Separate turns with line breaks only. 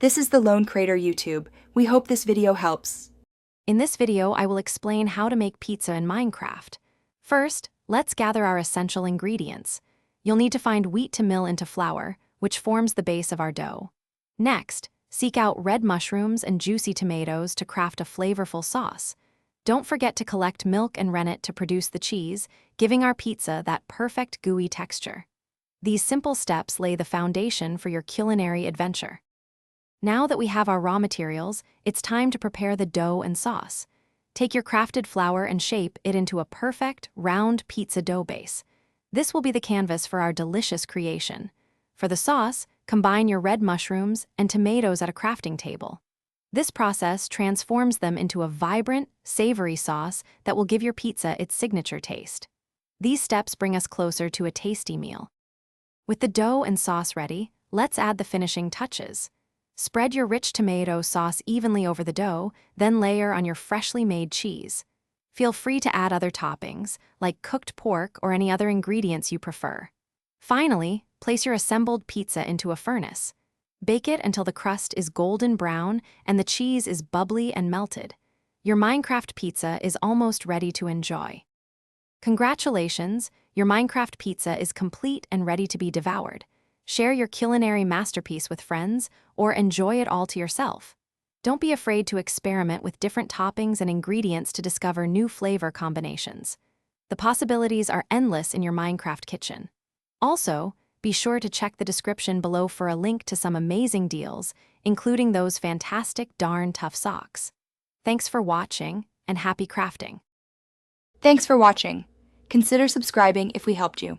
This is the Lone Crater YouTube. We hope this video helps.
In this video, I will explain how to make pizza in Minecraft. First, let's gather our essential ingredients. You'll need to find wheat to mill into flour, which forms the base of our dough. Next, seek out red mushrooms and juicy tomatoes to craft a flavorful sauce. Don't forget to collect milk and rennet to produce the cheese, giving our pizza that perfect gooey texture. These simple steps lay the foundation for your culinary adventure. Now that we have our raw materials, it's time to prepare the dough and sauce. Take your crafted flour and shape it into a perfect, round pizza dough base. This will be the canvas for our delicious creation. For the sauce, combine your red mushrooms and tomatoes at a crafting table. This process transforms them into a vibrant, savory sauce that will give your pizza its signature taste. These steps bring us closer to a tasty meal. With the dough and sauce ready, let's add the finishing touches. Spread your rich tomato sauce evenly over the dough, then layer on your freshly made cheese. Feel free to add other toppings, like cooked pork or any other ingredients you prefer. Finally, place your assembled pizza into a furnace. Bake it until the crust is golden brown and the cheese is bubbly and melted. Your Minecraft pizza is almost ready to enjoy. Congratulations, your Minecraft pizza is complete and ready to be devoured. Share your culinary masterpiece with friends or enjoy it all to yourself. Don't be afraid to experiment with different toppings and ingredients to discover new flavor combinations. The possibilities are endless in your Minecraft kitchen. Also, be sure to check the description below for a link to some amazing deals, including those fantastic darn tough socks. Thanks for watching, and happy crafting.
Thanks for watching. Consider subscribing if we helped you.